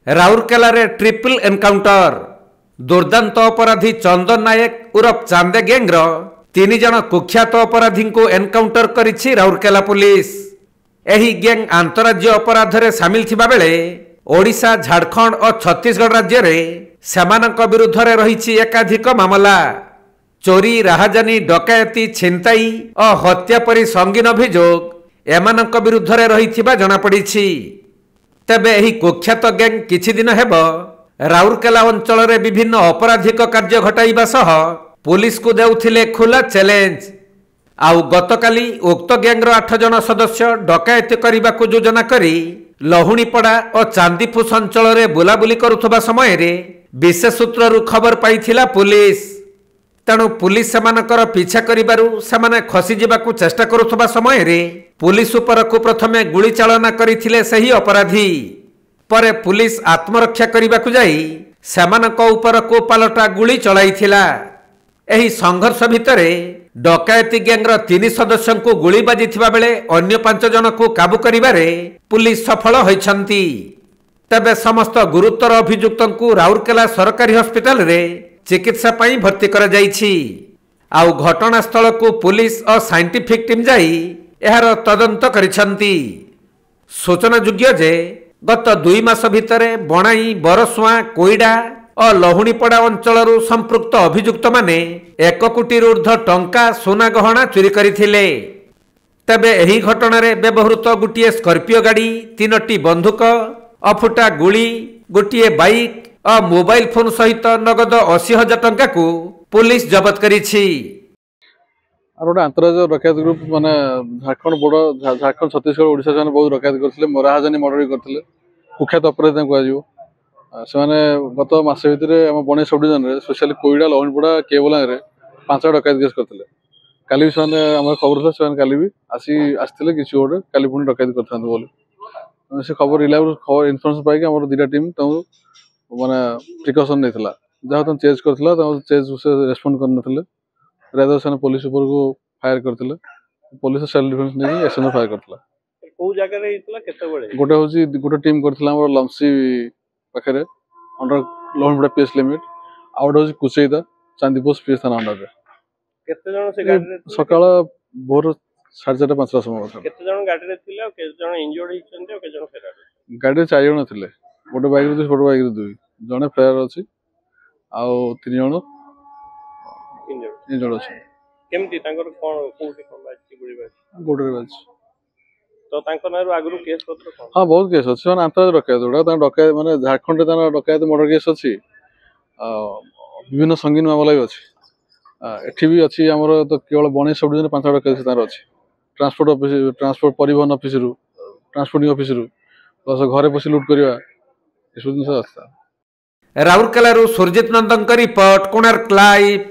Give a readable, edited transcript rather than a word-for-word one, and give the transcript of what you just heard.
राउरकेला रे triple encounter दुर्दांत अपराधी चंदन नायक उर्फ चांदे गैंग तीन जन कुख्यात अपराधी को एनकाउंटर करिछि राउरकेला पुलिस। एही गैंग अंतराज्य अपराध रे सामिल थिबा बेले ओडिशा, झारखंड और छत्तीसगढ़ राज्य रे सेमानक विरुद्ध रे रहिछि एकाधिक मामला। चोरी, राहाजानी, डकायती, छिनताई और हत्या परि संगीन अभियोग एमानक विरुद्ध रे रहिथिबा जणा पड़िछि। तेबे एही कुख्यात गैंग किछि दिन हेब राउरकेला अंचल रे विभिन्न अपराधिक कार्य घटाइबा सह पुलिस को देउथिले खुला चैलेंज। आउ गतकाली उक्त गैंगर 8 जन सदस्य डकायती करने को योजना करी लहुणीपड़ा और चांदीफूस अंचल रे बुलाबुली करुथबा समय रे विशेष सूत्ररु खबर पाइथिला पुलिस। तेणु पुलिस सेमानकर पीछा करिबारु सेमाने खसी जिबाकु चेष्टा करुथबा समय रे पुलिस उपरकु प्रथमे गुली चालना करिथिले सही अपराधी। परे पुलिस आत्मरक्षा करिबाकु जाई सेमानक उपरकु पालटा गुली चलाइथिला। एही संघर्ष भितरे डकायती गैंगर 3 सदस्यों को गुली बाजिथिबा बेले अन्य 5 जन को काबू करिबारे पुलिस सफल होइछंती। तबे समस्त गुरुतर अभियुक्तों को राउरकेला सरकारी हॉस्पिटल रे चिकित्सा पाई भर्ती करा जाइछि। आउ घटनास्थल को पुलिस और साइंटिफिक टीम जाई एहार तदंत करिछंती। सूचना योग्य जे गत 2 मास भितरे बणाई, बरसुआ, कोईडा और लहुणीपड़ा अंचल संपृक्त अभियुक्त माने 1 कोटी ऊर्ध्व टंका सोना गहना चोरी करथिले। तबे एही घटना रे व्यवहृत गोटे स्कॉर्पियो गाड़ी, 3टी बंदूक, अफुटा गुली, गोटे बाइक और मोबाइल फोन सहित नगद 80,000 टंका को पुलिस जबत करिछि। गोटे अंतराज्य डकायत ग्रुप माने झारखंड छत्तीसगढ़ ओडिशा से बहुत डकायत करथिले। राहाजानी मर्डर करथिले। कुख्यात अपराधी कहु से गत मास भितर आम बणई सब डिजन में स्पेशली कोईडा, लहुणीपड़ा, केबलांग रे 5 डकायत केस करथिले। काली भी से खबर था से काली भी आसते किसी गोटे काली पुणी डकायत कर से खबर रिलायबल खबर इनफर्मेशन पाई आम 2टा टीम माने प्रिकसन नहीं जहाँ तुम चेज कर चेज से रेस्पॉन्ड करनथिले। रादर से पुलिस ऊपर को फायर करथिले। पुलिस सेल्फ डिफेंस नहीं एसएन फायर करथिला। को जगह रे हितला केते बळे गोटे होची गोटे टीम करथिला हमर लमसी पाखरे अंडर लहुणीपड़ा पीएस लिमिट आउट होची कुचैदा चांदीफूस पीएस थाना अंडर रे। केते जण से गाड़ी रे सकाळ भोर 4:30-5 समय केते जण गाड़ी रे थिले और केते जण इंजर्ड हिचंते और केते जण फेरार गाड़ी 4 जण थिले। गोटे बाइक रे 2 गोटे बाइक रे 2 जणे फेरार अछि आ 3 जण इंजर्ड अछि। केमती तांकर कोन कोठी कोन बाछि गुडी बाछि गोडे बाछि तो तांकर नारु आगु केस पत्र कोन? हां बहुत केस अछि। माने अंतराज्य डकायत जोडा ता डकायत माने झारखंड ता डकायत मर्डर केस अछि। विभिन्न संगीन मामला भी अछि। एठी भी अछि हमर तो केवल बणई सब डिविजन 5 डकायत तार अछि। ट्रांसपोर्ट ऑफिस, ट्रांसपोर्ट परिवहन ऑफिस रु, ट्रांसपोर्टिंग ऑफिस रु प्लस घरे पसी लूट करबा एसो दिन से आस्ता। राउरकेला रू सुरजित नंदन का रिपोर्ट, कोणार्क लाइव।